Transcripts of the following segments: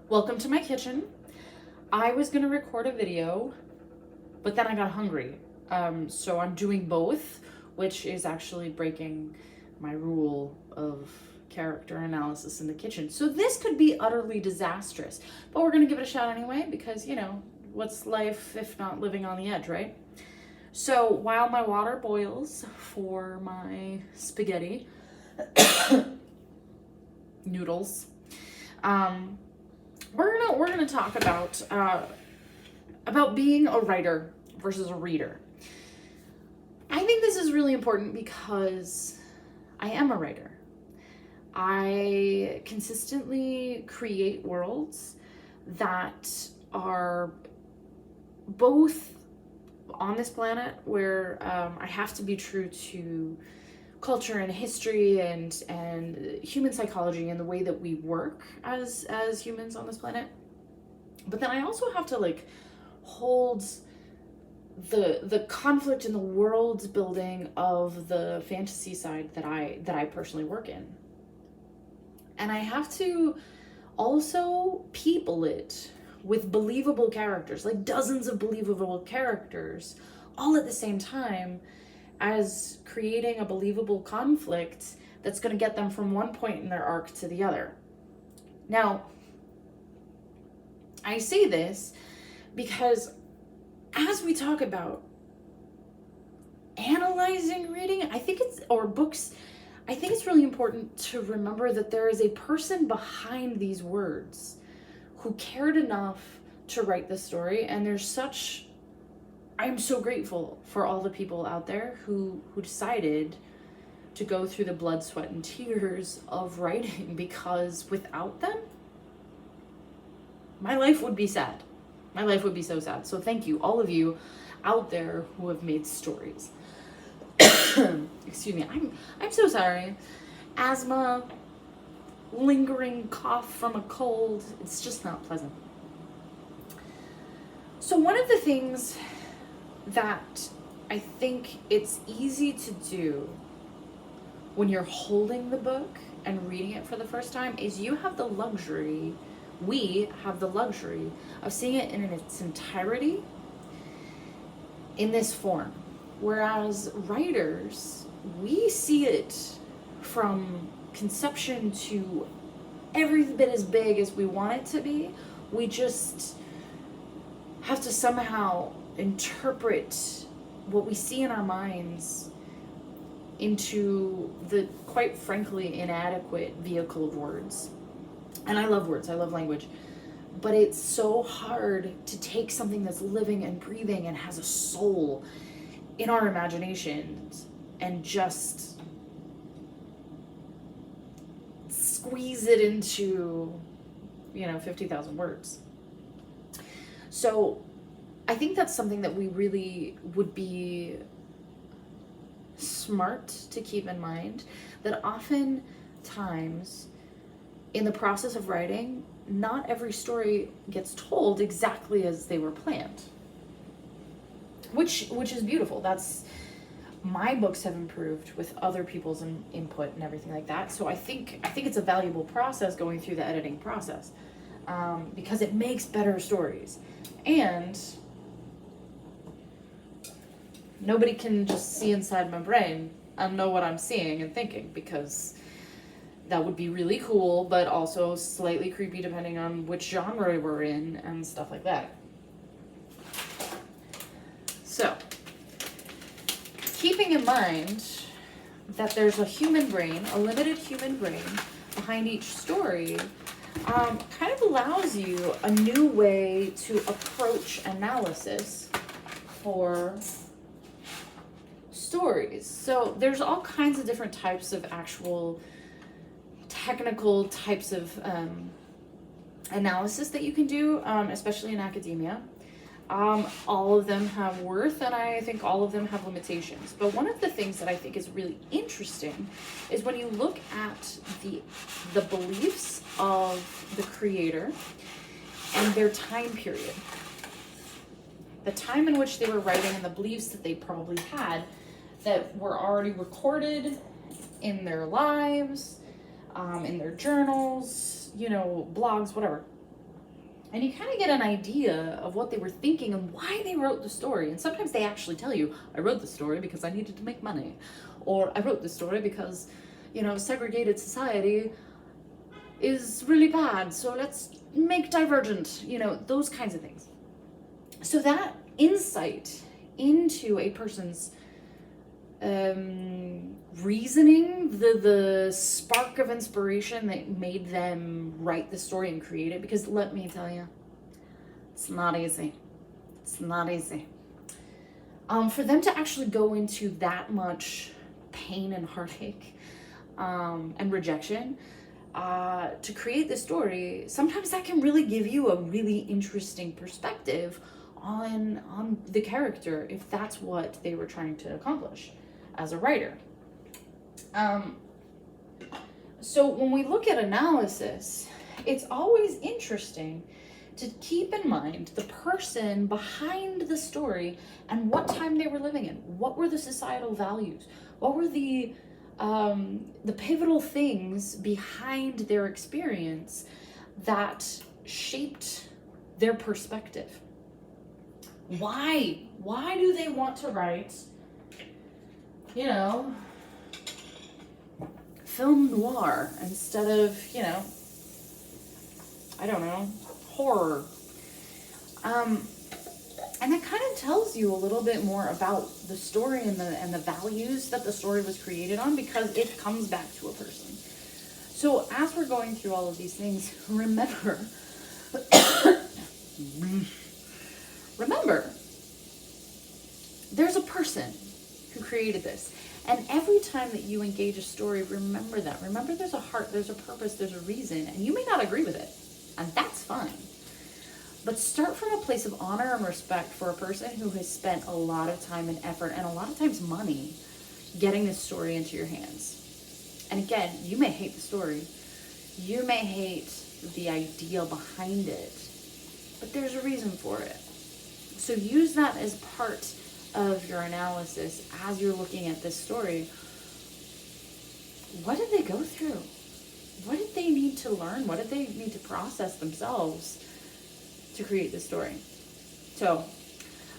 Welcome to my kitchen. I was gonna record a video, but then I got hungry. So I'm doing both, which is actually breaking my rule of character analysis in the kitchen. So this could be utterly disastrous, but we're gonna give it a shot anyway because, what's life if not living on the edge, right? So while my water boils for my spaghetti noodles, we're gonna talk about being a writer versus a reader. I think this is really important because I am a writer. I consistently create worlds that are both on this planet where I have to be true to culture and history and human psychology and the way that we work as humans on this planet, but then I also have to hold the conflict and the world building of the fantasy side that I personally work in, and I have to also people it with believable characters, like dozens of believable characters, all at the same time as creating a believable conflict that's going to get them from one point in their arc to the other. Now, I say this because as we talk about analyzing reading, books, I think it's really important to remember that there is a person behind these words who cared enough to write the story, and I'm so grateful for all the people out there who decided to go through the blood, sweat, and tears of writing, because without them, my life would be sad. My life would be so sad. So thank you, all of you out there who have made stories. Excuse me, I'm so sorry. Asthma, lingering cough from a cold, it's just not pleasant. So one of the things that I think it's easy to do when you're holding the book and reading it for the first time is we have the luxury of seeing it in its entirety in this form. Whereas writers, we see it from conception to every bit as big as we want it to be. We just have to somehow interpret what we see in our minds into the, quite frankly, inadequate vehicle of words. And I love words, I love language, but it's so hard to take something that's living and breathing and has a soul in our imaginations and just squeeze it into 50,000 words. So I think that's something that we really would be smart to keep in mind, that oftentimes in the process of writing, not every story gets told exactly as they were planned, which is beautiful. That's, my books have improved with other people's input and everything like that. So I think it's a valuable process going through the editing process, because it makes better stories. And nobody can just see inside my brain and know what I'm seeing and thinking, because that would be really cool, but also slightly creepy depending on which genre we're in and stuff like that. So, keeping in mind that there's a human brain, a limited human brain behind each story, kind of allows you a new way to approach analysis for stories. So there's all kinds of different types of actual technical types of analysis that you can do, especially in academia. All of them have worth, and I think all of them have limitations. But one of the things that I think is really interesting is when you look at the beliefs of the creator and their time period, the time in which they were writing, and the beliefs that they probably had that were already recorded in their lives, in their journals, blogs, whatever. And you kind of get an idea of what they were thinking and why they wrote the story. And sometimes they actually tell you, I wrote the story because I needed to make money. Or I wrote the story because, segregated society is really bad, so let's make Divergent, those kinds of things. So that insight into a person's reasoning, the spark of inspiration that made them write the story and create it, because let me tell you, it's not easy. It's not easy. For them to actually go into that much pain and heartache and rejection to create this story, sometimes that can really give you a really interesting perspective on the character, if that's what they were trying to accomplish as a writer. So when we look at analysis, it's always interesting to keep in mind the person behind the story and what time they were living in. What were the societal values? What were the pivotal things behind their experience that shaped their perspective? Why? Why do they want to write, film noir instead of, horror? And that kind of tells you a little bit more about the story and the values that the story was created on, because it comes back to a person. So as we're going through all of these things, remember, there's a person who created this. And every time that you engage a story, remember that. Remember there's a heart, there's a purpose, there's a reason, and you may not agree with it, and that's fine. But start from a place of honor and respect for a person who has spent a lot of time and effort, and a lot of times money, getting this story into your hands. And again, you may hate the story. You may hate the idea behind it, but there's a reason for it. So use that as part of your analysis as you're looking at this story. What did they go through? What did they need to learn? What did they need to process themselves to create this story? So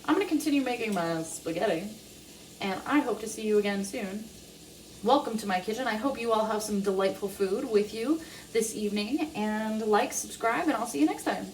I'm going to continue making my spaghetti, and I hope to see you again soon. Welcome to my kitchen. I hope you all have some delightful food with you this evening, and like, subscribe, and I'll see you next time.